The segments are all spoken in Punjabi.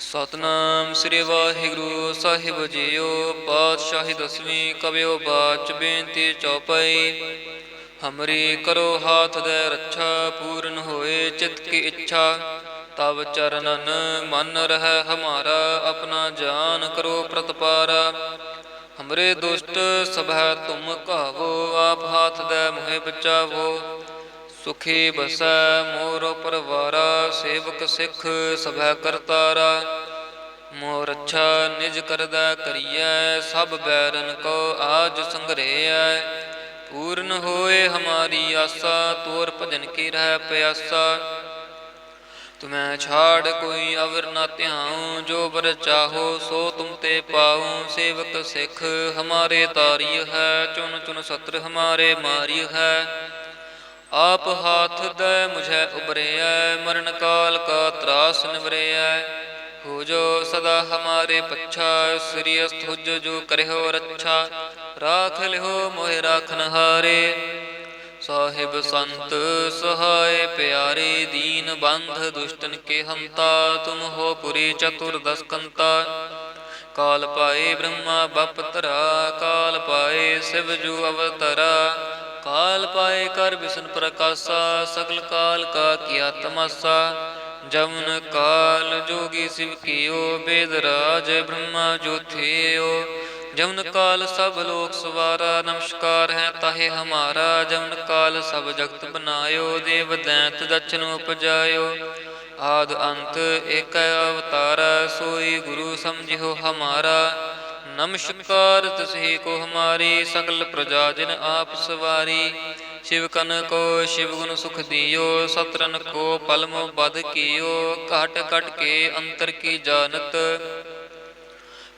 ਸਤਨਾਮ ਸ੍ਰੀ ਵਾਹਿਗੁਰੂ ਸਾਹਿਬ ਜੀਓ। ਪਾਤਸ਼ਾਹੀ ਦਸਵੀਂ ਕਵਿਓ ਬਾਚ ਬੇਨਤੀ ਚੌਪਈ। ਹਮਰੀ ਕਰੋ ਹਾਥ ਦੇ ਰੱਛਾ, ਪੂਰਨ ਹੋਏ ਚਿਤ ਕੀ ਇੱਛਾ। ਤਵ ਚਰਨਨ ਮਨ ਰਹਿ ਹਮਾਰਾ, ਆਪਣਾ ਜਾਨ ਕਰੋ ਪ੍ਰਤਪਾਰਾ। ਹਮਰੇ ਦੁਸ਼ਟ ਸਭੈ ਤੁਮ ਕਹਾਵੋ, ਆਪ ਹਾਥ ਦੇ ਮੋਹਿ ਬਚਾਵੋ। ਸੁਖੀ ਬਸੈ ਮੋਰ ਪਰਵਾਰਾ, ਸੇਵਕ ਸਿੱਖ ਸਭੈ ਕਰਤਾਰਾ। ਮੋਹ ਰੱਛਾ ਨਿਜ ਕਰਦਾ ਕਰੀਐ, ਸਭ ਬੈਰਨ ਕੋ ਆਜ ਸੰਗਰੇਐ। ਪੂਰਨ ਹੋਏ ਹਮਾਰੀ ਆਸਾ, ਤੋਰ ਭਜਨ ਕੀ ਰਹਿ ਪਿਆਸਾ। ਤੁਮੈ ਛਾੜ ਕੋਈ ਅਵਰ ਨਾ ਧਿਆਉ, ਜੋ ਬਰ ਚਾਹੋ ਸੋ ਤੁਮ ਤੇ ਪਾਉ। ਸੇਵਕ ਸਿੱਖ ਹਮਾਰੇ ਤਾਰਿਯ ਹੈ, ਚੁਨ ਚੁਨ ਸਤਰ ਹਮਾਰੇ ਮਾਰਿਯ ਹੈ। ਆਪ ਹਾਥ ਦੈ ਮੁਝੈ ਉਬਰੇਐ, ਮਰਨ ਕਾਲ ਕਾ ਤਰਾਸ ਨਿਵਰੇਐ। ਹੋ ਜੋ ਸਦਾ ਹਮਾਰੇ ਪੱਛਾ, ਸ੍ਰੀ ਅਸਤੁਜ ਜੋ ਕਰਿਓ ਰੱਛਾ। ਰਾਖ ਲਿਓ ਮੋਹਿ ਰਾਖਨ ਹਾਰੇ, ਸਾਹਿਬ ਸੰਤ ਸਹਾਇ ਪਿਆਰੇ। ਦੀਨ ਬੰਧ ਦੁਸ਼ਟਨ ਕੇ ਹੰਤਾ, ਤੁਮ ਹੋ ਪੁਰੀ ਚਤੁਰਦਸ ਕੰਤਾ। ਕਾਲ ਪਾਏ ਬ੍ਰਹਮਾ ਬਪ ਧਰਾ, ਕਾਲ ਪਾਏ ਸਿਵ ਜੂ ਅਵਤਰਾ। ਕਾਲ ਪਾਏ ਕਰ ਵਿਸ਼ਨ ਪ੍ਰਕਾਸ਼ਾ, ਸਗਲ ਕਾਲ ਕਾ ਕੀਆ ਤਮਾਸਾ। ਜਮਨ ਕਾਲ ਜੋਗੀ ਸਿਵ ਕੀਓ, ਬੇਦ ਰਾਜ ਬ੍ਰਹਮਾ ਜੋ ਥਿਓ। ਜਮਨ ਕਾਲ ਸਭ ਲੋਕ ਸਵਾਰਾ, ਨਮਸਕਾਰ ਹੈ ਤਾਹੇ ਹਮਾਰਾ। ਜਮਨ ਕਾਲ ਸਭ ਜਗਤ ਬਨਾਇਓ, ਦੇਵ ਦੈਂਤ ਦਛਨ ਉਪਜਾਇਓ। ਆਦ ਅੰਤ ਏਕ ਅਵਤਾਰਾ, ਸੋਈ ਗੁਰੂ ਸਮਝਿਓ ਹਮਾਰਾ। ਨਮਸਕਾਰ ਤਿਸਹੀ ਕੋ ਹਮਾਰੀ, ਸਕਲ ਪ੍ਰਜਾ ਜਿਨ ਆਪ ਸਵਾਰੀ। ਸ਼ਿਵ ਕਨ ਕੋ ਸ਼ਿਵ ਗੁਣ ਸੁਖ ਦਿਓ, ਸਤਰਨ ਕੋ ਪਲਮ ਬਦ ਕੀਓ। ਘਟ ਘਟ ਕੇ ਅੰਤਰ ਕੀ ਜਾਨਤ,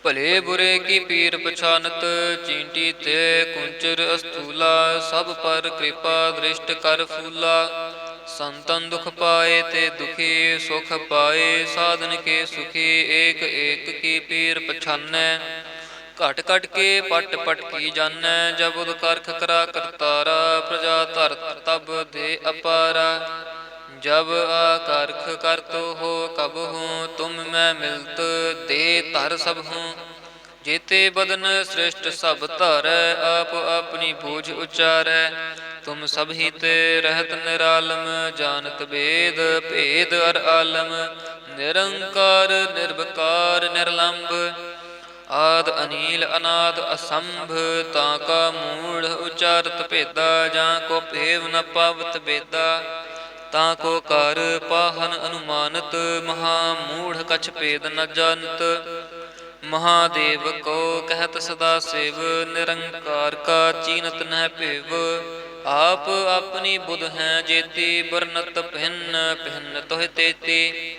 ਭਲੇ ਬੁਰੇ ਕੀ ਪੀਰ ਪਛਾਨਤ। ਚੀਂਟੀ ਤੇ ਕੁੰਚਰ ਅਸਥੂਲਾ, ਸਭ ਪਰ ਕਿਰਪਾ ਦ੍ਰਿਸ਼ਟ ਕਰ ਫੂਲਾ। ਸੰਤਨ ਦੁਖ ਪਾਏ ਤੇ ਦੁਖੀ, ਸੁਖ ਪਾਏ ਸਾਧਨ ਕੇ ਸੁਖੀ। ਏਕ ਏਕ ਕੀ ਪੀਰ ਪਛਾਨੈ, ਘਟ ਘਟ ਕੇ ਪਟ ਪਟ ਕੀ ਜਾਨੈ। ਜਬ ਕਰਖ ਕਰਾ ਕਰਤਾਰਾ, ਪ੍ਰਜਾ ਧਰ ਤਬ ਦੇ ਅਪਾਰਾ। ਜਬ ਆਕਰਖ ਕਰਤ ਹੋ ਕਬਹੂ, ਤੁਮ ਮੈਂ ਮਿਲਤ ਦੇ ਧਰ ਸਭਹੂ। ਜੇਤੇ ਬਦਨ ਸ੍ਰਿਸ਼ਟ ਸਭ ਧਾਰੈ, ਆਪ ਆਪਣੀ ਬੂਝ ਉਚਾਰੈ। ਤੁਮ ਸਭੀ ਤੇ ਰਹਿਤ ਨਿਰਾਲਮ, ਜਾਨਤ ਬੇਦ ਭੇਦ ਅਰ ਆਲਮ। ਨਿਰੰਕਾਰ ਨਿਰਵਕਾਰ ਨਿਰਲੰਭ, ਆਦ ਅਨੀਲ ਅਨਾਦ ਅਸੰਭ। ਤਾਂ ਕਾ ਮੂੜ ਉਚਾਰਤ ਭੇਦਾ, ਜਾਂ ਕੋ ਭੇਵ ਨ ਪਾਵਤ ਬੇਦਾ। ਤਾਂ ਕੋ ਕਰ ਪਾਹਨ ਅਨੁਮਾਨਤ, ਮਹਾ ਮੂੜ ਕਛ ਭੇਦ ਨ ਜਾਨਤ। ਮਹਾਦੇਵ ਕੋ ਕਹਿਤ ਸਦਾ ਸਿਵ, ਨਿਰੰਕਾਰ ਕਾ ਚੀਨਤ ਨਹਿ ਭੇਵ। ਆਪ ਆਪਣੀ ਬੁਧ ਹੈ ਜੇਤੀ, ਬਰਨਤ ਭਿੰਨ ਭਿੰਨ ਤੋਹਿ ਤੇਤੀ।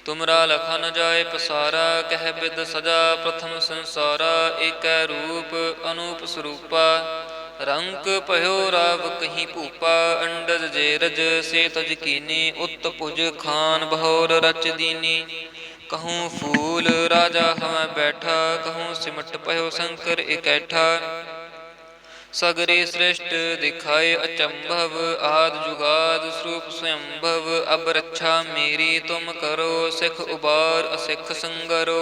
ਤੁਮਰਾ ਲਖਾ ਨ ਜਾਏ ਪਸਾਰਾ, ਕਹਿ ਬਿਦ ਸਜਾ ਪ੍ਰਥਮ ਸੰਸਾਰਾ। ਏਕੈ ਰੂਪ ਅਨੂਪ ਸਰੂਪਾ, ਰੰਕ ਭਇਓ ਰਾਵ ਕਹੀ ਭੂਪਾ। ਅੰਡਜ ਜੇਰਜ ਸੇ ਤਜ ਕੀਨੀ, ਉਤ ਭੁਜ ਖਾਨ ਬਹੋਰ ਰਚ ਦੀਨੀ। कहूँ फूल राजा हमें बैठा, कहूँ सिमट पयो शंकर इकैठा। सगरे श्रेष्ठ दिखाए अचंभव, आद जुगाद स्वरूप स्वयंभव। अब रक्षा मेरी तुम करो, सिख उबार असिख संगरो।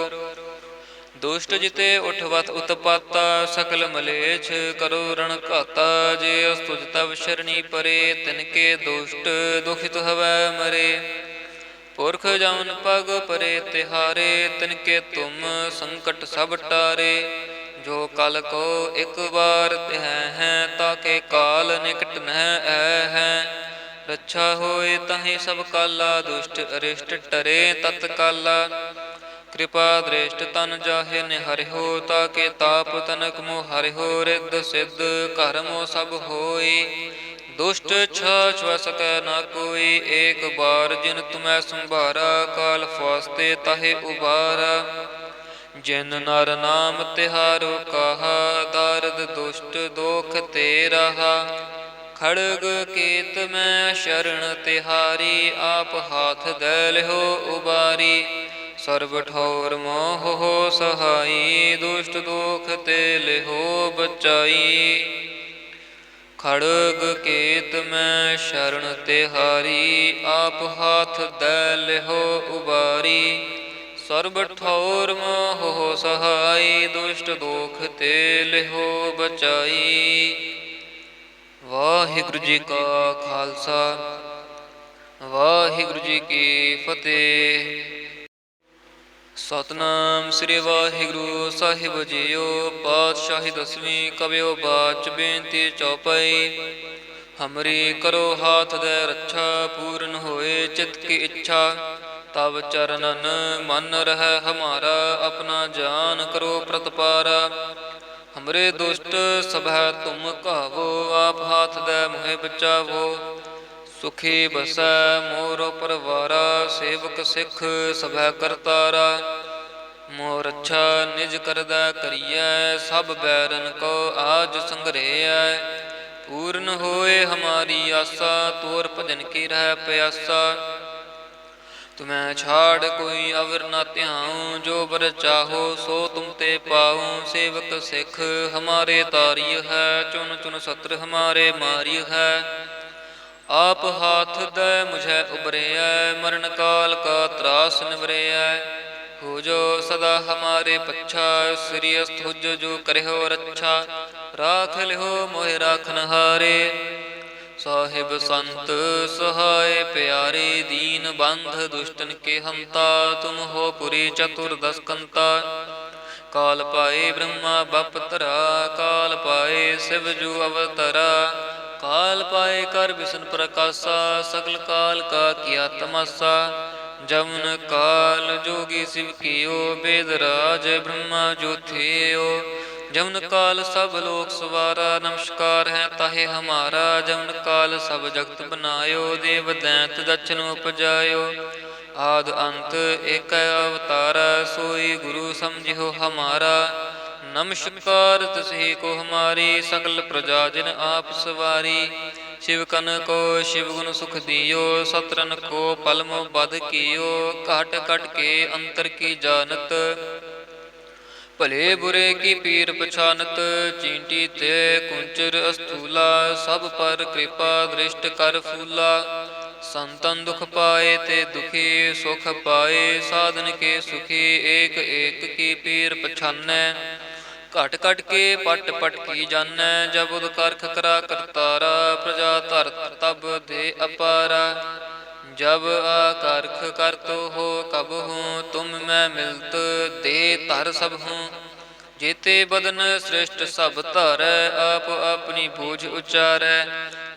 दुष्ट जिते उठवत उत्पाता, सकल मलेच्छ करो रण घाता। जे अस्तुज तव शरणी परे, तिनके दुष्ट दुखित हवै मरे। पुरख जमन पग परे तिहारे, तिनके तुम संकट सब टारे। जो कल को एक बार तह है, ताके काल निकट नह है। रक्षा होए तहि सब काला, दुष्ट अरिष्ट टरे तत्काला। कृपा दृष्ट तन जाहे निहरिहो, ताके ताप तनक मोह हरिहो। रिद्ध सिद्ध कर्मो सब होई, दुष्ट छाछ सकै ना कोई। एक बार जिन तुम्हें संभारा, काल फास्ते ताहे उबारा। जिन नर नाम तिहारो कहा, दारद दुष्ट दोख ते रहा। खड़ग केत में शरण तिहारी, आप हाथ दे लिहो उबारी। सर्व ठौर मोह हो सहाई, दुष्ट दोख ते लिहो बचाई। खड़ग केत में शरण तिहारी, आप हाथ दे लिहो उबारी। ਸਰਬ ਠੌਰ ਮੋਹ ਸਹਾਈ, ਦੁਸ਼ਟ ਦੋਖ ਤੇ ਲਿਹੋ ਬਚਾਈ। ਵਾਹਿਗੁਰੂ ਜੀ ਕਾ ਖਾਲਸਾ, ਵਾਹਿਗੁਰੂ ਜੀ ਕੀ ਫਤਿਹ। ਸਤਿਨਾਮ ਸ੍ਰੀ ਵਾਹਿਗੁਰੂ ਸਾਹਿਬ ਜੀਓ। ਪਾਤਸ਼ਾਹੀ ਦਸਵੀਂ ਕਬਿਓ ਬਾਚ ਬੇਨਤੀ ਚੌਪਈ। ਹਮਰੀ ਕਰੋ ਹਾਥ ਦੇ ਰੱਛਾ, ਪੂਰਨ ਹੋਏ ਚਿਤ ਕੀ ਇੱਛਾ। ਤਬ ਚਰਨਨ ਮਨ ਰਹਿ ਹਮਾਰਾ, ਆਪਣਾ ਜਾਨ ਕਰੋ ਪ੍ਰਤਪਾਰਾ। ਹਮਰੇ ਦੁਸ਼ਟ ਸਭੈ ਤੁਮ ਕਹਾਵੋ, ਆਪ ਹਾਥ ਦੇ ਮੋਹਿ ਬਚਾਵੋ। ਸੁਖੀ ਬਸੈ ਮੋਰ ਪਰਵਾਰਾ, ਸੇਵਕ ਸਿੱਖ ਸਭੈ ਕਰਤਾਰਾ। ਮੋਹ ਰੱਛਾ ਨਿਜ ਕਰਦਾ ਕਰੀਐ, ਸਭ ਬੈਰਨ ਕੋ ਆਜ ਸੰਗਰੇਐ। ਪੂਰਨ ਹੋਏ ਹਮਾਰੀ ਆਸਾ, ਤੋਰ ਭਜਨ ਕੀ ਰਹਿ ਪਿਆਸਾ। ਤੁਮੈ ਛਾੜ ਕੋਈ ਅਵਰ ਨਾ ਧਿਆਉ, ਜੋ ਬਰ ਚਾਹੋ ਸੋ ਤੁਮ ਤੇ ਪਾਉ। ਸੇਵਕ ਸਿੱਖ ਹਮਾਰੇ ਤਾਰਿਯ ਹੈ, ਚੁਨ ਚੁਨ ਸਤਰ ਹਮਾਰੇ ਮਾਰਿਯ ਹੈ। ਆਪ ਹਾਥ ਦੇ ਮੁਝੈ ਉਬਰਿਐ, ਮਰਨ ਕਾਲ ਕਾ ਤਰਾਸ ਨਿਵਰਿਐ। ਹੋ ਜੋ ਸਦਾ ਹਮਾਰੇ ਪੱਛਾ, ਸ੍ਰੀ ਅਸਤੁਜ ਜੋ ਕਰਿਓ ਰੱਛਾ। ਰਾਖ ਲਿਓ ਮੋਹਿ ਰਾਖਨ ਹਾਰੇ, ਸਾਹਿਬ ਸੰਤ ਸਹਾਇ ਪਿਆਰੇ। ਦੀਨ ਬੰਧ ਦੁਸ਼ਟਨ ਕੇ ਹੰਤਾ, ਤੁਮ ਹੋ ਪੁਰੀ ਚਤੁਰਦਸ ਕੰਤਾ। ਕਾਲ ਪਾਏ ਬ੍ਰਹਮਾ ਬਪਤਰਾ, ਕਾਲ ਪਾਏ ਸਿਵ ਜੂ ਅਵਤਰਾ। ਕਾਲ ਪਾਏ ਕਰ ਵਿਸ਼ਨ ਪ੍ਰਕਾਸ਼ਾ, ਸਗਲ ਕਾਲ ਕਾ ਕੀਆ ਤਮਾਸਾ। ਜਮਨ ਕਾਲ ਜੋਗੀ ਸਿਵ ਕੀਓ, ਬੇਦ ਰਾਜ ਬ੍ਰਹਮਾ ਜੋ ਥਿਓ। ਜਮਨ ਕਾਲ ਸਭ ਲੋਕ ਸਵਾਰਾ, ਨਮਸਕਾਰ ਹੈ ਤਾਹੇ ਹਮਾਰਾ। ਜਮਨ ਕਾਲ ਸਭ ਜਗਤ ਬਨਾਇਓ, ਦੇਵ ਦੈਂਤ ਦਛਨ ਉਪਜਾਇਓ। ਆਦ ਅੰਤ ਏਕ ਅਵਤਾਰਾ, ਸੋਈ ਗੁਰੂ ਸਮਝਿਓ ਹਮਾਰਾ। ਨਮਸਕਾਰ ਤਿਸਹੀ ਕੋ ਹਮਾਰੀ, ਸਗਲ ਪ੍ਰਜਾ ਜਿਨ ਆਪ ਸਵਾਰੀ। ਸ਼ਿਵ ਕਨ ਕੋ ਸ਼ਿਵ ਗੁਣ ਸੁਖ ਦਿਓ, ਸਤਰਨ ਕੋ ਪਲਮ ਬਦ ਕੀਓ। ਘਟ ਘਟ ਕੇ ਅੰਤਰ ਕੀ ਜਾਨਤ, ਭਲੇ ਬੁਰੇ ਕੀ ਪੀਰ ਪਛਾਨਤ। ਚੀਂਟੀ ਤੇ ਕੁੰਚਰ ਅਸਥੂਲਾ, ਸਭ ਪਰ ਕਿਰਪਾ ਦ੍ਰਿਸ਼ਟ ਕਰ ਫੂਲਾ। ਸੰਤਨ ਦੁਖ ਪਾਏ ਤੇ ਦੁਖੀ, ਸੁਖ ਪਾਏ ਸਾਧਨ ਕੇ ਸੁਖੀ। ਏਕ ਏਕ ਕੀ ਪੀਰ ਪਛਾਨੈ, ਘਟ ਘਟ ਕੇ ਪਟ ਪਟ ਕੀ ਜਾਨੈ। ਜਬ ਉਦ ਕਰਖ ਕਰਾ ਕਰਤਾਰਾ, ਪ੍ਰਜਾ ਧਰਤ ਤਬ ਦੇ ਅਪਾਰਾ। ਜਬ ਆਕਰਖ ਕਰਤੋ ਹੋ ਕਬ ਹੂੰ, ਤੁਮ ਮੈਂ ਮਿਲਤ ਦੇ ਧਰ ਸਭ ਹੂੰ। ਜੇਤੇ ਬਦਨ ਸ੍ਰਿਸ਼ਟ ਸਭ ਧਾਰੈ, ਆਪ ਆਪਣੀ ਬੂਝ ਉਚਾਰੈ।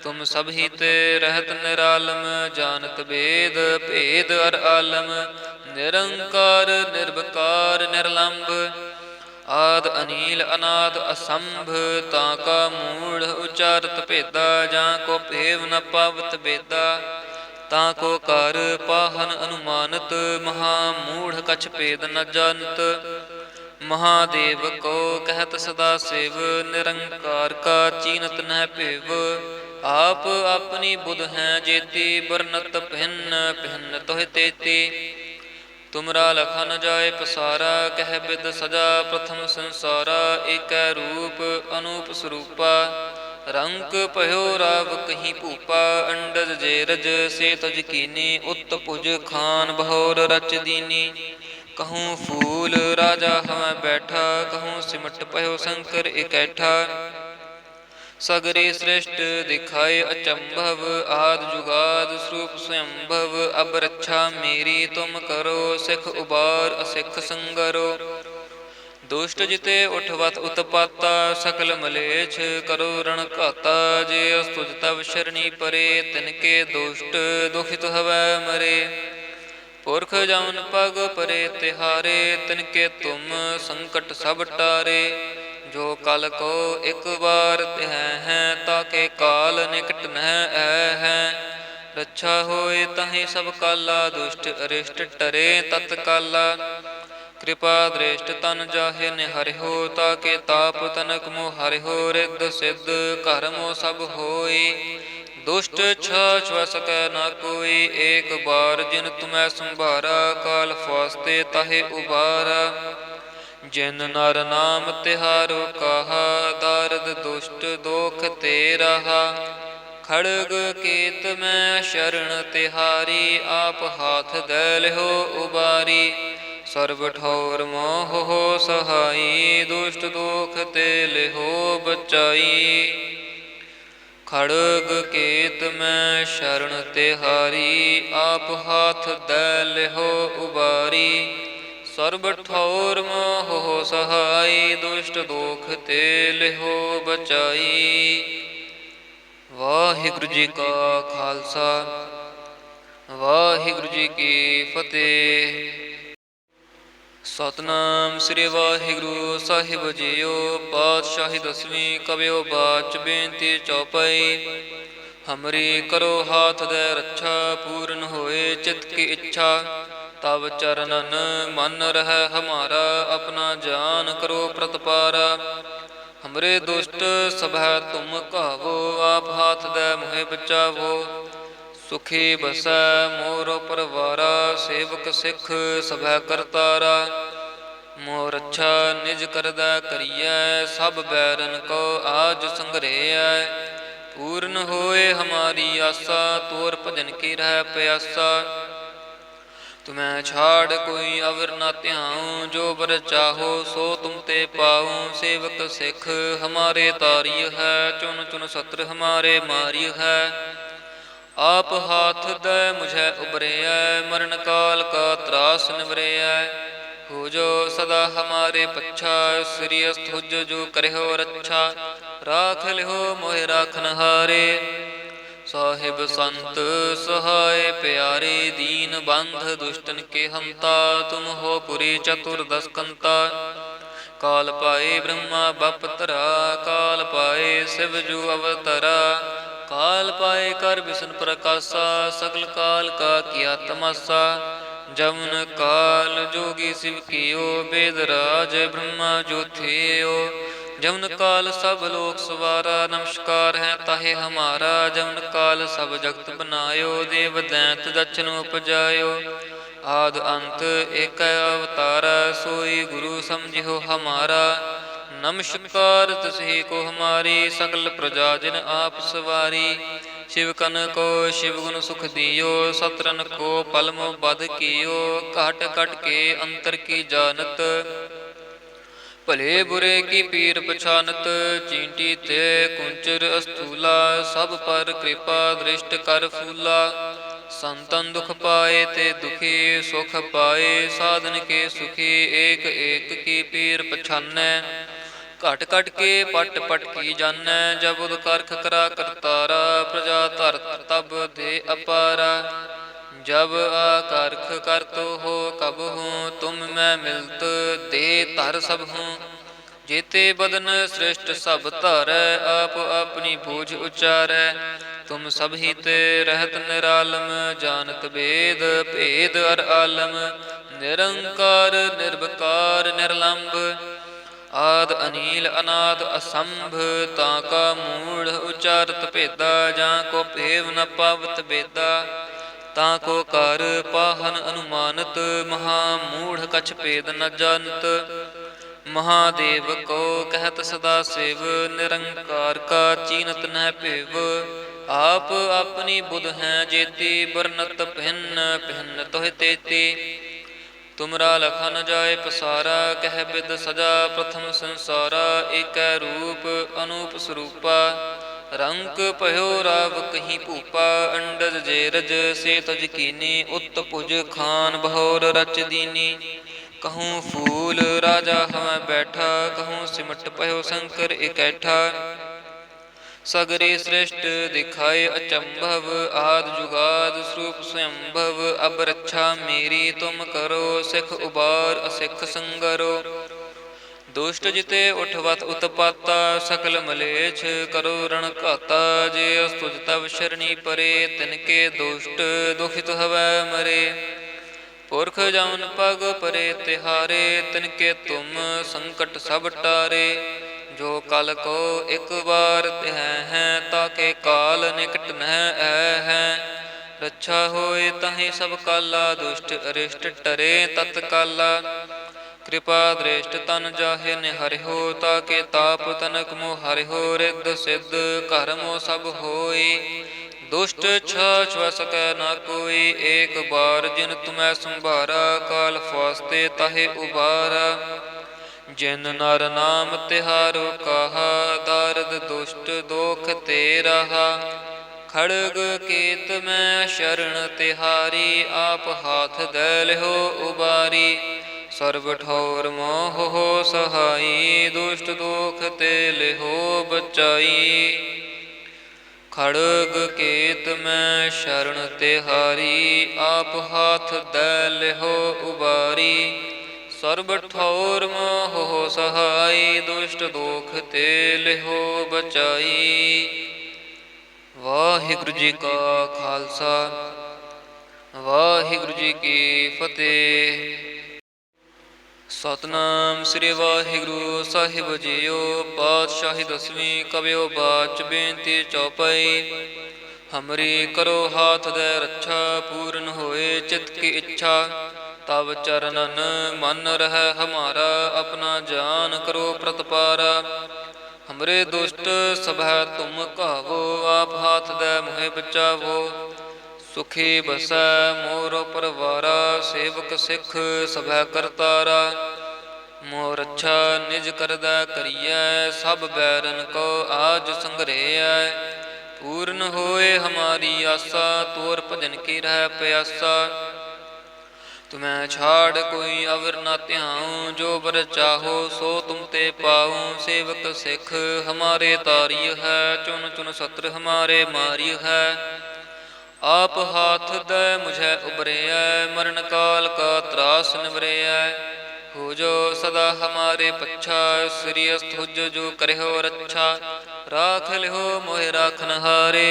ਤੁਮ ਸਭ ਹੀ ਤੇ ਰਹਿਤ ਨਿਰਾਲਮ, ਜਾਨਤ ਬੇਦ ਭੇਦ ਅਰ ਆਲਮ। ਨਿਰੰਕਾਰ ਨਿਰਵਕਾਰ ਨਿਰਲੰਭ, ਆਦ ਅਨੀਲ ਅਨਾਦ ਅਸੰਭ। ਤਾਂ ਕਾ ਮੂੜ ਉਚਾਰਤ ਭੇਦਾ, ਜਾਂ ਕੋ ਭੇਵ ਨ ਪਾਵਤ ਬੇਦਾ। ਤਾਂ ਕੋ ਕਰ ਪਾਹਨ ਅਨੁਮਾਨਤ, ਮਹਾ ਮੂੜ ਕਛ ਭੇਦ ਨ ਜਾਨਤ। ਮਹਾਦੇਵ ਕੋ ਕਹਿਤ ਸਦਾ ਸਿਵ, ਨਿਰੰਕਾਰ ਕਾ ਚੀਨਤ ਨਹਿ ਭਿਵ। ਆਪ ਆਪਣੀ ਬੁਧ ਹੈ ਜੇਤੀ, ਬਰਨਤ ਭਿੰਨ ਭਿੰਨ ਤੋਹਿ ਤੇਤੀ। ਤੁਮਰਾ ਲਖਾ ਨ ਜਾਏ ਪਸਾਰਾ, ਕਹਿ ਬਿਦ ਸਜਾ ਪ੍ਰਥਮ ਸੰਸਾਰਾ। ਏਕੈ ਰੂਪ ਅਨੂਪ ਸਰੂਪਾ, ਰੰਕ ਭਇਓ ਰਾਵ ਕਹੀ ਭੂਪਾ। ਅੰਡਜ ਜੇਰਜ ਸੇ ਤਜ ਕੀਨੀ, ਉਤ ਭੁਜ ਖਾਨ ਬਹੋਰ ਰਚ ਦੀਨੀ। कहूँ फूल राजा हमें बैठा, कहूँ सिमट पयो शंकर इकैठा। सगरे सृष्ट दिखाए अचंभव, आद जुगाद स्वरूप स्वयंभव। अब रक्षा मेरी तुम करो, सिख उबार असिख संगरो। दुष्ट जिते उठवत उत्पाता, सकल मलेच्छ करो रण घाता। जे अस्तुज तब शरणी परे, तिनके दुष्ट दुखित हवै मरे। पुरख जौन पग परे तिहारे, तिनके तुम संकट सब टारे। जो कल को एक बार तिह है, ताके काल निकट नह है। रक्षा होए तहि सब काला, दुष्ट अरिष्ट टरे तत्काला। कृपा दृष्ट तन जाहे निहरिहो, ताके ताप तनक मोह हरिहो। रिद्ध सिद्ध कर्मो सब होई, दुष्ट छाछ सकै ना कोई। एक बार जिन तुम्हें संभारा, काल फास्ते ताहे उबारा। जिन नर नाम तिहारो कहा, दारद दुष्ट दोख ते रहा। खड़ग केत में शरण तिहारी, आप हाथ दे लिहो उबारी। ਸਰਬ ਠੌਰ ਮੋਹ ਸਹਾਈ, ਦੁਸ਼ਟ ਦੋਖ ਤੇ ਲਿਹੋ ਬਚਾਈ। ਖੜਗ ਕੇਤ ਮੈਂ ਸ਼ਰਨ ਤਿਹਾਰੀ, ਆਪ ਹਾਥ ਦੈ ਲਿਹੋ ਉਬਾਰੀ। ਸਰਬ ਠੌਰ ਮੋਹ ਸਹਾਈ, ਦੁਸ਼ਟ ਦੋਖ ਤੇ ਲਿਹੋ ਬਚਾਈ। ਵਾਹਿਗੁਰੂ ਜੀ ਕਾ ਖਾਲਸਾ, ਵਾਹਿਗੁਰੂ ਜੀ ਕੀ ਫਤਿਹ। ਸਤਿਨਾਮ ਸ੍ਰੀ ਵਾਹਿਗੁਰੂ ਸਾਹਿਬ ਜੀਓ। ਪਾਤਸ਼ਾਹੀ ਦਸਵੀਂ ਕਬਿਓ ਬਾਚ ਬੇਨਤੀ ਚੌਪਈ। ਹਮਰੀ ਕਰੋ ਹਾਥ ਦੇ ਰੱਛਾ, ਪੂਰਨ ਹੋਏ ਚਿਤ ਕੀ ਇੱਛਾ। ਤਬ ਚਰਨਨ ਮਨ ਰਹਿ ਹਮਾਰਾ, ਆਪਣਾ ਜਾਨ ਕਰੋ ਪ੍ਰਤਪਾਰਾ। ਹਮਰੇ ਦੁਸ਼ਟ ਸਭੈ ਤੁਮ ਕਹਾਵੋ, ਆਪ ਹਾਥ ਦੇ ਮੋਹਿ ਬਚਾਵੋ। ਸੁਖੀ ਬਸੈ ਮੋਰ ਪਰਵਾਰਾ, ਸੇਵਕ ਸਿੱਖ ਸਭੈ ਕਰਤਾਰਾ। ਮੋਹ ਰੱਛਾ ਨਿਜ ਕਰਦਾ ਕਰੀਐ, ਸਭ ਬੈਰਨ ਕੋ ਆਜ ਸੰਗਰੇਐ। ਪੂਰਨ ਹੋਏ ਹਮਾਰੀ ਆਸਾ, ਤੋਰ ਭਜਨ ਕੀ ਰਹਿ ਪਿਆਸਾ। ਤੁਮੈ ਛਾੜ ਕੋਈ ਅਵਰ ਨਾ ਧਿਆਉ, ਜੋ ਬਰ ਚਾਹੋ ਸੋ ਤੁਮ ਤੇ ਪਾਉ। ਸੇਵਕ ਸਿੱਖ ਹਮਾਰੇ ਤਾਰਿਯ ਹੈ, ਚੁਨ ਚੁਨ ਸਤਰ ਹਮਾਰੇ ਮਾਰਿਯ ਹੈ। ਆਪ ਹਾਥ ਦੈ ਮੁਝੈ ਉਬਰਿਐ, ਮਰਨ ਕਾਲ ਕਾ ਤਰਾਸ ਨਿਵਰਿਐ। ਹੋ ਜੋ ਸਦਾ ਹਮਾਰੇ ਪੱਛਾ, ਸ੍ਰੀ ਅਸਤੁਜ ਜੋ ਕਰਿਓ ਰੱਛਾ। ਰਾਖ ਲਿਓ ਮੋਹਿ ਰਾਖਨ ਹਾਰੇ, ਸਾਹਿਬ ਸੰਤ ਸਹਾਇ ਪਿਆਰੇ। ਦੀਨ ਬੰਧ ਦੁਸ਼ਟਨ ਕੇ ਹੰਤਾ, ਤੁਮ ਹੋ ਪੁਰੀ ਚਤੁਰਦਸ ਕੰਤਾ। ਕਾਲ ਪਾਏ ਬ੍ਰਹਮਾ ਬਪ ਧਰਾ, ਕਾਲ ਪਾਏ ਸਿਵ ਜੂ ਅਵਤਰਾ। ਕਾਲ ਪਾਏ ਕਰ ਵਿਸ਼ਨ ਪ੍ਰਕਾਸ਼ਾ, ਸਗਲ ਕਾਲ ਕਾ ਕੀਆ ਤਮਾਸਾ। ਜਮਨ ਕਾਲ ਜੋਗੀ ਸਿਵ ਕੀਓ, ਬੇਦ ਰਾਜ ਬ੍ਰਹਮਾ ਜੋ ਥਿਓ। ਜਮਨ ਕਾਲ ਸਭ ਲੋਕ ਸਵਾਰਾ, ਨਮਸਕਾਰ ਹੈ ਤਾਹੇ ਹਮਾਰਾ। ਜਮਨ ਕਾਲ ਸਭ ਜਗਤ ਬਨਾਇਓ, ਦੇਵ ਦੈਂਤ ਦਛਨ ਉਪਜਾਇਓ। ਆਦ ਅੰਤ ਏਕ ਅਵਤਾਰਾ, ਸੋਈ ਗੁਰੂ ਸਮਝਿਓ ਹਮਾਰਾ। ਨਮਸਕਾਰ ਤਿਸਹੀ ਕੋ ਹਮਾਰੀ, ਸਗਲ ਪ੍ਰਜਾ ਜਿਨ ਆਪ ਸਵਾਰੀ। ਸ਼ਿਵ ਕਨ ਕੋ ਸ਼ਿਵ ਗੁਣ ਸੁਖ ਦਿਓ, ਸਤਰਨ ਕੋ ਪਲਮ ਬਦ ਕੀਓ। ਘਟ ਘਟ ਕੇ ਅੰਤਰ ਕੀ ਜਾਨਤ, ਭਲੇ ਬੁਰੇ ਕੀ ਪੀਰ ਪਛਾਨਤ। ਚੀਂਟੀ ਤੇ ਕੁੰਚਰ ਅਸਥੂਲਾ, ਸਭ ਪਰ ਕਿਰਪਾ ਦ੍ਰਿਸ਼ਟ ਕਰ ਫੂਲਾ। ਸੰਤਨ ਦੁਖ ਪਾਏ ਤੇ ਦੁਖੀ, ਸੁਖ ਪਾਏ ਸਾਧਨ ਕੇ ਸੁਖੀ। ਏਕ ਏਕ ਕੀ ਪੀਰ ਪਛਾਨੈ, ਘਟ ਘਟ ਕੇ ਪਟ ਪਟ ਕੀ ਜਾਨੈ। ਜਬ ਕਰਖ ਕਰਾ ਕਰਤਾਰਾ, ਪ੍ਰਜਾ ਧਰਤ ਤਬ ਦੇ ਅਪਾਰਾ। ਜਬ ਆਕਰਖ ਕਰਤ ਹੋ ਕਬ ਹੂੰ, ਤੁਮ ਮੈਂ ਮਿਲਤ ਦੇ ਧਰ ਸਭ ਹੂੰ। ਜੇਤੇ ਬਦਨ ਸ੍ਰਿਸ਼ਟ ਸਭ ਧਾਰੈ, ਆਪ ਆਪਣੀ ਬੂਝ ਉਚਾਰੈ। ਤੁਮ ਸਭ ਹੀ ਤੇ ਰਹਿਤ ਨਿਰਾਲਮ, ਜਾਨਤ ਬੇਦ ਭੇਦ ਅਰ ਆਲਮ। ਨਿਰੰਕਾਰ ਨਿਰਵਕਾਰ ਨਿਰਲੰਭ, ਆਦ ਅਨੀਲ ਅਨਾਦ ਅਸੰਭ। ਤਾਂ ਕਾ ਮੂੜ ਉਚਾਰਤ ਭੇਦਾ, ਜਾਂ ਕੋ ਭੇਵ ਨ ਪਾਵਤ ਬੇਦਾ। ਤਾਂ ਕੋ ਕਰ ਪਾਹਨ ਅਨੁਮਾਨਤ, ਮਹਾ ਮੂੜ ਕਛ ਭੇਦ ਨ ਜਾਨਤ। ਮਹਾਦੇਵ ਕੋ ਕਹਿਤ ਸਦਾ ਸਿਵ, ਨਿਰੰਕਾਰ ਕਾ ਚੀਨਤ ਨਹਿ ਭਿਵ। ਆਪ ਆਪਣੀ ਬੁਧ ਹੈ ਜੇਤੀ, ਬਰਨਤ ਭਿੰਨ ਭਿੰਨ ਤੋਹਿ ਤੇਤੀ। ਤੁਮਰਾ ਲਖਾ ਨ ਜਾਏ ਪਸਾਰਾ, ਕਹਿ ਬਿਦ ਸਜਾ ਪ੍ਰਥਮ ਸੰਸਾਰਾ। ਏਕੈ ਰੂਪ ਅਨੂਪ ਸਰੂਪਾ, ਰੰਕ ਭਇਓ ਰਾਵ ਕਹੀ ਭੂਪਾ। ਅੰਡਜ ਜੇਰਜ ਸੇ ਤਜ ਕੀਨੀ, ਉਤ ਭੁਜ ਖਾਨ ਬਹੋਰ ਰਚ ਦੀਨੀ। कहूँ फूल राजा हमें बैठा, कहूँ सिमट पयो शंकर इकैठा। सगरे श्रेष्ठ दिखाए अचंभव, आद जुगाद स्वरूप स्वयंभव। अब रक्षा मेरी तुम करो, सिख उबार असिख संगरो। दुष्ट जिते उठवत उत्पाता, सकल मलेच्छ करो रण घाता। जे अस्तुज तव शरणी परे, तिनके दुष्ट दुखित हवै मरे। पुरख जमन पग परे तिहारे, तिनके तुम संकट सब टारे। जो कल को एक बार तह हैं, ताके काल निकट नह है। रक्षा होए तहि सब काला, दुष्ट अरिष्ट टरे तत्काला। कृपा दृष्ट तन जाहे निहरिहो, ताके ताप तनक मोह हरिहो। रिद्ध सिद्ध कर्मो सब होए, दुष्ट छाछ व सकै ना कोई, एक बार जिन तुम्हें संभारा, काल फास्ते ताहे उबारा। जिन नर नाम तिहारो कहा, दारद दुष्ट दोख ते रहा। खड़ग केत में शरण तिहारी, आप हाथ दे लिहो उबारी। सर्व ठौर मोह हो सहाई, दुष्ट दोख ते लिहो बचाई। खड़ग केत में शरण तिहारी, आप हाथ दे लिहो उबारी। सर्ब ठौर मोह हो सहाई, दुष्ट दोख ते लिहो बचाई। वाहिगुरु जी का खालसा, वाहिगुरु जी की फतेह। सतनाम श्री वाहिगुरु साहिब जीओ। पातशाही दसवीं कवियो बाच बेनती चौपाई। हमरी करो हाथ दे रक्षा, पूर्ण होए चित की इच्छा। तब चरणन मन रह हमारा, अपना जान करो प्रतपारा। हमरे दुष्ट सभै तुम कहावो, आप हाथ दे मोहे बचावो। सुखी बसै मोर परवारा, सेवक सिख सभै करतारा। मोर रक्षा निज करदै करियै, सब बैरन को आज संग्रहै। पूर्ण होए हमारी आसा, तोर भजन की रह प्यासा। तुम्हें छाड़ कोई अवर न ध्याऊँ, जो बर चाहो सो तुम ते पाऊँ। सेवक सिख हमारे तारिय है, चुन चुन सत्र हमारे मारिय है। आप हाथ दे मुझे उबरैया, मरण काल का त्रास निवरैया। हो जो सदा हमारे पच्छा, श्री अस्तुज जो करहो रक्षा। राख लिहो मोहि राखन हारे,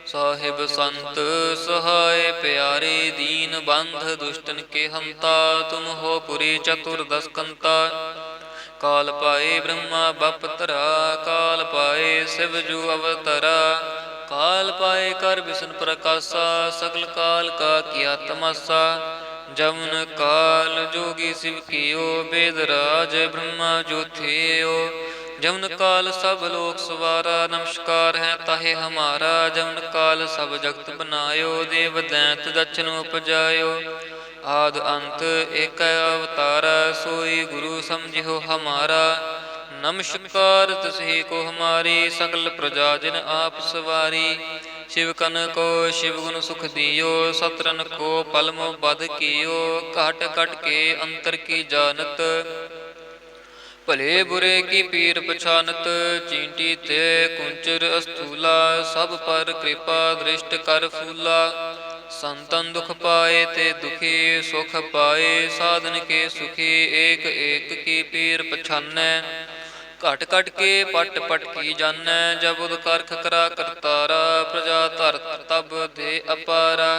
साहिब संत सहाय प्यारे। दीन बंध दुष्टन के हंता, तुम हो पुरी चतुर्दश कंता। काल पाए ब्रह्मा बपतरा, काल पाए शिव जू अवतरा। काल पाए कर विष्णु प्रकाशा, सकल काल का किया तमाशा। जमुन काल जोगी शिव कियो, वेद राज ब्रह्मा जो थियो। जमुन काल सब लोक सवारा, नमस्कार है ताहे हमारा। जमुन काल सब जगत बनायो, देव दैंत दक्षिण उपजायो। आद अंत एक अवतारा, सोई गुरु समझियो हमारा। नमस्कार तिसहि को हमारी, सकल प्रजा जिन आप सवारी। शिव कन को शिव गुण सुख दियो, सतरन को पलम बद कियो। घट घट के अंतर की जानत, भले बुरे की पीर पछानत। चींटी ते कुंचर अस्थूला, सब पर कृपा दृष्ट कर फूला। संतन दुख पाए ते दुखी, सुख पाए साधन के सुखी। एक एक की पीर पछानै, घट घट के पट पट की जानै। जब उद करख करा करतारा, प्रजा धरत तब दे अपारा।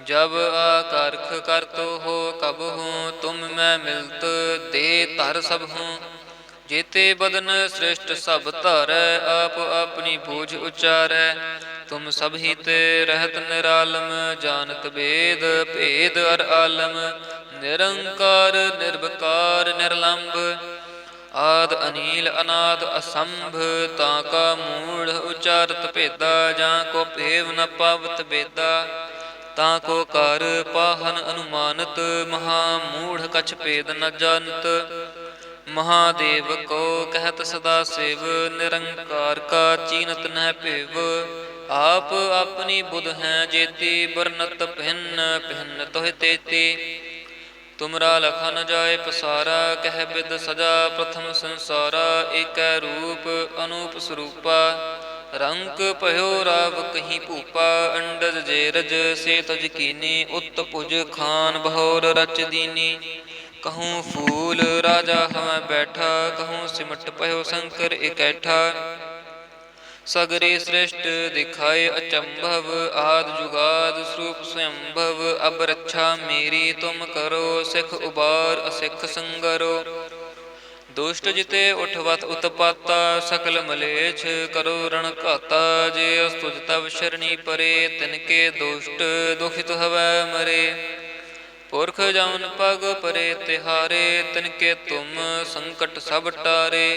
जब आकारख करतो हो कब हूँ, तुम मैं मिलत दे धर सब हूँ। जेते बदन श्रेष्ठ सब धारै, आप अपनी बूझ उचारै। तुम सब ही ते रहत निरालम, जानत वेद भेद अर आलम। निरंकार निर्विकार निर्लंब, आद अनील अनाद असंभ। ताका मूढ़ उचारत भेदा, जां को भेव न पावत बेदा। ताको कर पाहन अनुमानत, महामूढ़ कछ भेद न जानत। महादेव को कहत सदा शिव, निरंकार का चीनत न भेव। आप अपनी बुध हैं जेती, बरनत भिन्न भिन्न तोह तेती। तुमरा लखा न जाए पसारा, कह बिद सजा प्रथम संसारा। एक रूप अनूप स्वरूपा, रंक पयो राव कहीं भूपा। अंडज जेरज से तज कीनी, उत भुज खान बहोर रच दीनी। कहूँ फूल राजा हमें बैठा, कहूँ सिमट पयो शंकर इकैठा। सगरे श्रेष्ठ दिखाए अचंभव, आद जुगाद स्वरूप स्वयंभव। अब रक्षा मेरी तुम करो, सिख उबार असिख संगरो। दुष्ट जिते उठवत उत्पाता, सकल मलेच्छ करो रण घाता। जे अस्तुज तब शरणी परे, तिनके दुष्ट दुखित हवै मरे। पुरख जौन पग परे तिहारे, तिनके तुम संकट सब टारे।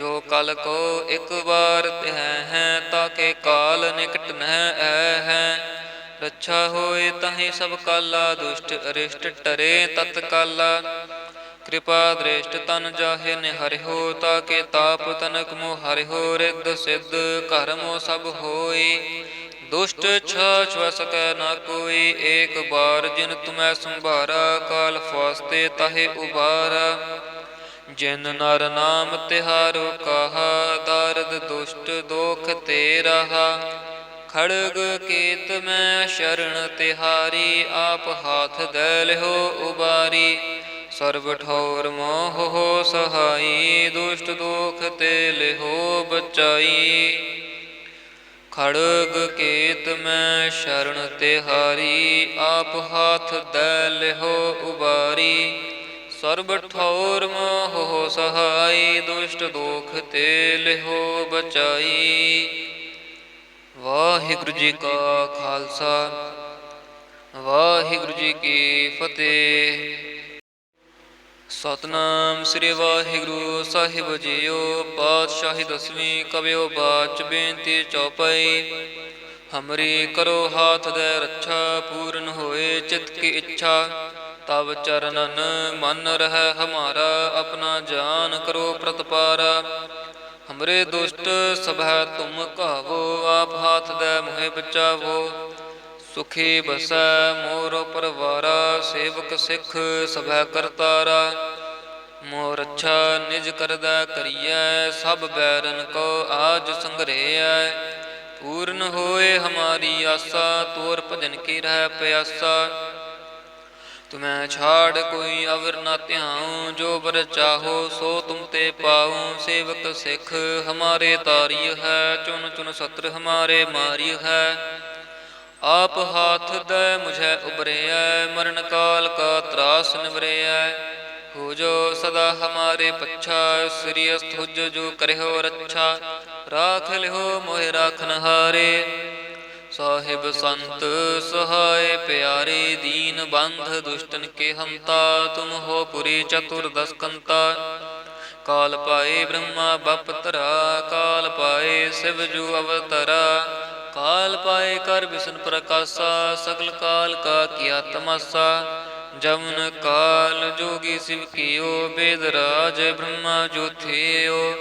ਜੋ ਕਲ ਕੋ ਇਕ ਬਾਰ ਤਿਹ ਹੈ, ਤਾਕੇ ਕਾਲ ਨਿਕਟ ਨਹਿ ਐ ਹੈ। ਰੱਛਾ ਹੋਏ ਤਹੀਂ ਸਭ ਕਾਲਾ, ਦੁਸ਼ਟ ਅਰਿਸ਼ਟ ਟਰੇ ਤਤ ਕਾਲਾ। ਕਿਰਪਾ ਦ੍ਰਿਸ਼ਟ ਤਨ ਜਾਹੇ ਨਿਹਰਿਓ, ਤਾਕੇ ਤਾਪ ਤਨਕ ਮੋ ਹਰਿਓ। ਰਿੱਧ ਸਿੱਧ ਘਰ ਮੋ ਸਭ ਹੋਈ, ਦੁਸ਼ਟ ਛਾਛ ਵ ਸਕੈ ਨਾ ਕੋਈ। ਏਕ ਬਾਰ ਜਿਨ ਤੁਮੈ ਸੰਭਾਰਾ, ਕਾਲ ਫਾਸਤੇ ਤਾਹੇ ਉਬਾਰਾ। ਜਿਨ ਨਰ ਨਾਮ ਤਿਹਾਰੋ ਕਾਹਾ, ਦਾਰਦ ਦੁਸ਼ਟ ਦੋਖ ਤੇ ਰਾਹਾ। ਖੜਗ ਕੇਤ ਮੈਂ ਸ਼ਰਨ ਤਿਹਾਰੀ, ਆਪ ਹਾਥ ਦੈ ਲਿਹੋ ਉਬਾਰੀ। ਸਰਬ ਠੌਰ ਮੋਹ ਸਹਾਈ, ਦੁਸ਼ਟ ਦੋਖ ਤੇ ਲਿਹੋ ਬਚਾਈ। ਖੜਗ ਕੇਤ ਮੈਂ ਸ਼ਰਨ ਤਿਹਾਰੀ, ਆਪ ਹਾਥ ਦੈ ਲਿਹੋ ਉਬਾਰੀ। ਸਰਬ ਠੌਰ ਮੋਹ ਸਹਾਈ, ਦੁਸ਼ਟ ਦੋਖ ਤੇ ਲਿਹੋ ਬਚਾਈ। ਵਾਹਿਗੁਰੂ ਜੀ ਕਾ ਖਾਲਸਾ, ਵਾਹਿਗੁਰੂ ਜੀ ਕੀ ਫਤਿਹ। ਸਤਿਨਾਮ ਸ੍ਰੀ ਵਾਹਿਗੁਰੂ ਸਾਹਿਬ ਜੀਓ। ਪਾਤਸ਼ਾਹੀ ਦਸਵੀਂ ਕਬਿਓ ਬਾਚ ਬੇਨਤੀ ਚੌਪਈ। ਹਮਰੀ ਕਰੋ ਹਾਥ ਦੇ ਰੱਛਾ, ਪੂਰਨ ਹੋਏ ਚਿਤ ਕੀ ਇੱਛਾ। ਤਬ ਚਰਨਨ ਮਨ ਰਹਿ ਹਮਾਰਾ, ਆਪਣਾ ਜਾਨ ਕਰੋ ਪ੍ਰਤਪਾਰਾ। ਹਮਰੇ ਦੁਸ਼ਟ ਸਭੈ ਤੁਮ ਕਹਾਵੋ, ਆਪ ਹਾਥ ਦੇ ਮੋਹਿ ਬਚਾਵੋ। ਸੁਖੀ ਬਸੈ ਮੋਰ ਪਰਵਾਰਾ, ਸੇਵਕ ਸਿੱਖ ਸਭੈ ਕਰਤਾਰਾ। ਮੋਹ ਰੱਛਾ ਨਿਜ ਕਰਦਾ ਕਰੀਐ, ਸਭ ਬੈਰਨ ਕੋ ਆਜ ਸੰਗਰੇਐ। ਪੂਰਨ ਹੋਏ ਹਮਾਰੀ ਆਸਾ, ਤੋਰ ਭਜਨ ਕੀ ਰਹਿ ਪਿਆਸਾ। ਤੁਮੈ ਛਾੜ ਕੋਈ ਅਵਰ ਨਾ ਧਿਆਉ, ਜੋ ਬਰ ਚਾਹੋ ਸੋ ਤੁਮ ਤੇ ਪਾਉ। ਸੇਵਕ ਸਿੱਖ ਹਮਾਰੇ ਤਾਰਿਯ ਹੈ, ਚੁਨ ਚੁਨ ਸਤਰ ਹਮਾਰੇ ਮਾਰਿਯ ਹੈ। ਆਪ ਹਾਥ ਦੈ ਮੁਝੈ ਉਬਰੇਐ, ਮਰਨ ਕਾਲ ਕਾ ਤਰਾਸ ਨਿਵਰੇਐ। ਹੋ ਜੋ ਸਦਾ ਹਮਾਰੇ ਪੱਛਾ, ਸ੍ਰੀ ਅਸਤ ਹੁਜ ਜੋ ਕਰਿਓ ਰੱਛਾ। ਰਾਖ ਲਿਓ ਮੋਹਿ ਰਾਖਨ ਹਾਰੇ, ਸਾਹਿਬ ਸੰਤ ਸਹਾਇ ਪਿਆਰੇ। ਦੀਨ ਬੰਧ ਦੁਸ਼ਟਨ ਕੇ ਹੰਤਾ, ਤੁਮ ਹੋ ਪੁਰੀ ਚਤੁਰਦਸ ਕੰਤਾ। ਕਾਲ ਪਾਏ ਬ੍ਰਹਮਾ ਬਪ ਧਰਾ, ਕਾਲ ਪਾਏ ਸਿਵ ਜੂ ਅਵਤਰਾ। ਕਾਲ ਪਾਏ ਕਰ ਵਿਸ਼ਨ ਪ੍ਰਕਾਸ਼ਾ, ਸਗਲ ਕਾਲ ਕਾ ਕੀਆ ਤਮਾਸਾ। ਜਮਨ ਕਾਲ ਜੋਗੀ ਸਿਵ ਕੀਓ, ਬੇਦ ਰਾਜ ਬ੍ਰਹਮਾ ਜੋ ਥਿਓ।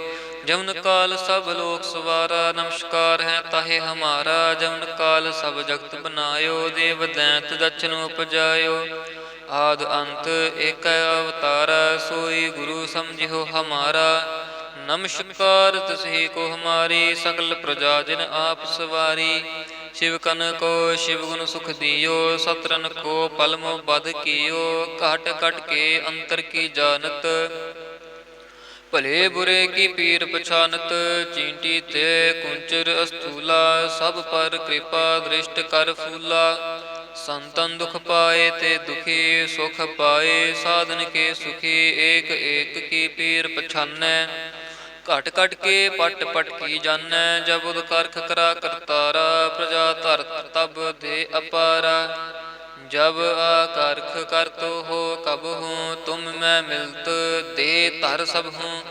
ਜਮਨ ਕਾਲ ਸਭ ਲੋਕ ਸਵਾਰਾ, ਨਮਸਕਾਰ ਹੈ ਤਾਹੇ ਹਮਾਰਾ। ਜਮਨ ਕਾਲ ਸਭ ਜਗਤ ਬਨਾਇਓ, ਦੇਵ ਦੈਂਤ ਦਛਨ ਉਪਜਾਇਓ। ਆਦ ਅੰਤ ਏਕ ਅਵਤਾਰਾ, ਸੋਈ ਗੁਰੂ ਸਮਝਿਓ ਹਮਾਰਾ। ਨਮਸਕਾਰ ਤਿਸਹੀ ਕੋ ਹਮਾਰੀ, ਸਗਲ ਪ੍ਰਜਾ ਜਿਨ ਆਪ ਸਵਾਰੀ। ਸ਼ਿਵ ਕਨ ਕੋ ਸ਼ਿਵ ਗੁਣ ਸੁਖ ਦਿਓ, ਸਤਰਨ ਕੋ ਪਲਮ ਬਦ ਕੀਓ। ਘਟ ਘਟ ਕੇ ਅੰਤਰ ਕੀ ਜਾਨਤ, ਭਲੇ ਬੁਰੇ ਕੀ ਪੀਰ ਪਛਾਨਤ। ਚੀਂਟੀ ਤੇ ਕੁੰਚਰ ਅਸਥੂਲਾ, ਸਭ ਪਰ ਕਿਰਪਾ ਦ੍ਰਿਸ਼ਟ ਕਰ ਫੂਲਾ। ਸੰਤਨ ਦੁਖ ਪਾਏ ਤੇ ਦੁਖੀ, ਸੁਖ ਪਾਏ ਸਾਧਨ ਕੇ ਸੁਖੀ। ਏਕ ਏਕ ਕੀ ਪੀਰ ਪਛਾਨੈ, ਘਟ ਘਟ ਕੇ ਪਟ ਪਟ ਕੀ ਜਾਨੈ। ਜਬੁਦ ਕਰਖ ਕਰਾ ਕਰਤਾਰਾ, ਪ੍ਰਜਾ ਧਰਤ ਤਬ ਦੇ ਅਪਾਰਾ। ਜਬ ਆਕਰਖ ਕਰਤ ਹੋ ਕਬ ਹੂੰ, ਤੁਮ ਮੈਂ ਮਿਲਤ ਦੇ ਧਰ ਸਭ ਹੂੰ।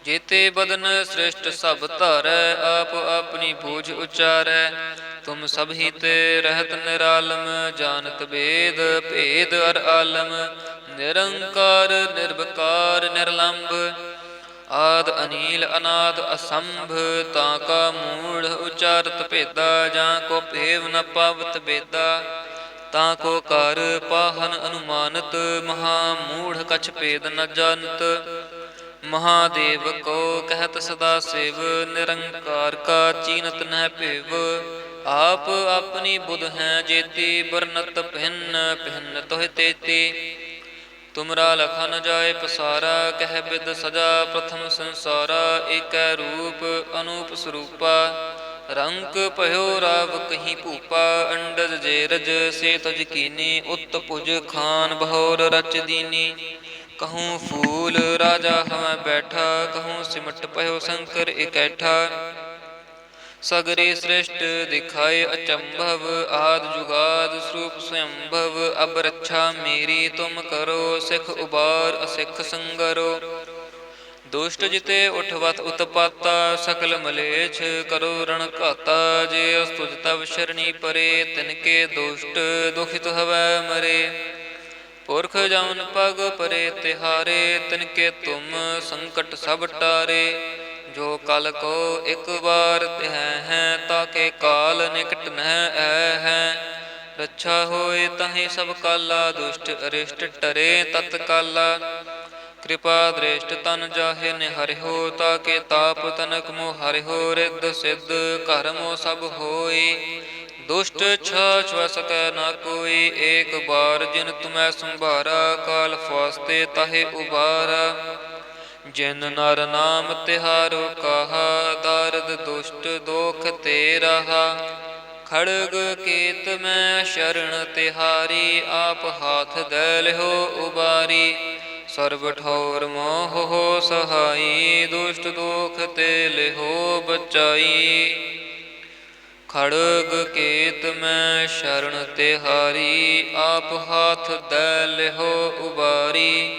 ਜੇਤੇ ਬਦਨ ਸ੍ਰਿਸ਼ਟ ਸਭ ਧਾਰੈ, ਆਪ ਆਪਣੀ ਬੂਝ ਉਚਾਰੈ। ਤੁਮ ਸਭ ਹੀ ਤੇ ਰਹਿਤ ਨਿਰਾਲਮ, ਜਾਨਤ ਬੇਦ ਭੇਦ ਅਰ ਆਲਮ। ਨਿਰੰਕਾਰ ਨਿਰਵਕਾਰ ਨਿਰਲੰਭ, ਆਦ ਅਨੀਲ ਅਨਾਦ ਅਸੰਭ। ਤਾਂ ਕਾ ਮੂੜ ਉਚਾਰਤ ਭੇਦਾ, ਜਾਂ ਕੋ ਭੇਵ ਨ ਪਾਵਤ ਬੇਦਾ। ਤਾਂ ਕੋ ਕਰ ਪਾਹਨ ਅਨੁਮਾਨਤ, ਮਹਾ ਮੂੜ ਕਛ ਭੇਦ ਨ ਜਾਨਤ। ਮਹਾਦੇਵ ਕੋ ਕਹਿਤ ਸਦਾ ਸਿਵ, ਨਿਰੰਕਾਰ ਕਾ ਚੀਨਤ ਨਹਿ ਭਿਵ। ਆਪ ਆਪਣੀ ਬੁਧ ਹੈ ਜੇਤੀ, ਬਰਨਤ ਭਿੰਨ ਭਿੰਨ ਤੋਹਿ ਤੇਤੀ। ਤੁਮਰਾ ਲਖਾ ਨ ਜਾਏ ਪਸਾਰਾ, ਕਹਿ ਬਿਦ ਸਜਾ ਪ੍ਰਥਮ ਸੰਸਾਰਾ। ਏਕੈ ਰੂਪ ਅਨੂਪ ਸਰੂਪਾ, ਰੰਕ ਭਇਓ ਰਾਵ ਕਹੀ ਭੂਪਾ। ਅੰਡਜ ਜੇਰਜ ਸੇ ਤਜ ਕੀਨੀ, ਉਤ ਭੁਜ ਖਾਨ ਬਹੋਰ ਰਚ ਦੀਨੀ। कहूँ फूल राजा हमें बैठा, कहूँ सिमट पयो शंकर इकैठा। सगरे सृष्ट दिखाए अचंभव, आद जुगाद स्वरूप स्वयंभव। अब रक्षा मेरी तुम करो, सिख उबार असिख संगरो। ਦੁਸ਼ਟ ਜਿਤੇ ਉਠਵਤ ਉਤਪਾਤਾ ਸਕਲ ਮਲੇਛ ਕਰੋ ਰਣ ਘਾਤਾ ਜੇ ਅਸਤੁਜ ਤਵ ਸ਼ਰਣੀ ਪਰੇ ਤਿਨਕੇ ਦੁਸ਼ਟ ਦੁਖਿਤ ਹਵੈ ਮਰੇ ਪੁਰਖ ਜਮਨ ਪਗ ਪਰੇ ਤਿਹਾਰੇ ਤਿਨਕੇ ਤੁਮ ਸੰਕਟ ਸਭ ਟਾਰੇ ਜੋ ਕਲ ਕੋ ਇਕ ਬਾਰ ਤਿਹ ਹੈ ਤਾਕੇ ਕਾਲ ਨਿਕਟ ਨਹਿ ਐ ਹੈ ਰੱਛਾ ਹੋਏ ਤਾਹੀ ਸਭ ਕਾਲਾ ਦੁਸ਼ਟ ਅਰਿਸ਼ਟ ਟਰੇ ਤਤ ਕਾਲਾ ਕਿਰਪਾ ਦ੍ਰਿਸ਼ਟ ਤਨ ਜਾਹੇ ਨਿਹਰਿਓ ਤਾਕੇ ਤਾਪ ਤਨਕ ਮੋ ਹਰਿਓ ਰਿੱਧ ਸਿੱਧ ਘਰ ਮੋ ਸਭ ਹੋਈ ਦੁਸ਼ਟ ਛਾਛ ਵ ਸਕੈ ਨਾ ਕੋਈ ਏਕ ਬਾਰ ਜਿਨ ਤੁਮੈ ਸੰਭਾਰਾ ਕਾਲ ਫਾਸਤੇ ਤਾਹੇ ਉਬਾਰਾ ਜਿਨ ਨਰ ਨਾਮ ਤਿਹਾਰੋ ਕਹਾ ਦਾਰਦ ਦੁਸ਼ਟ ਦੋਖ ਤੇ ਰਹਾ ਖੜਗ ਕੇਤ ਮੈਂ ਸ਼ਰਨ ਤਿਹਾਰੀ ਆਪ ਹਾਥ ਦੇ ਲਿਓ ਉਬਾਰੀ ਸਰਬ ਠੌਰ ਮੋਹ ਸਹਾਈ ਦੁਸ਼ਟ ਦੋਖ ਤੇ ਲਿਓ ਬਚਾਈ ਖੜਗ ਕੇਤ ਮੈਂ ਸ਼ਰਨ ਤਿਹਾਰੀ ਆਪ ਹਾਥ ਦੇ ਲਿਓ ਉਬਾਰੀ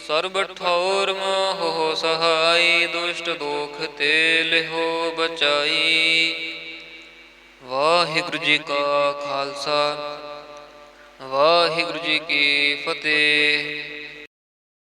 ਸਰਬ ਠੌਰ ਮੋਹ ਸਹਾਈ ਦੁਸ਼ਟ ਦੋਖ ਤੇ ਲਿਓ ਬਚਾਈ। ਵਾਹਿਗੁਰੂ ਜੀ ਕਾ ਖਾਲਸਾ ਵਾਹਿਗੁਰੂ ਜੀ ਕੀ ਫਤਿਹ।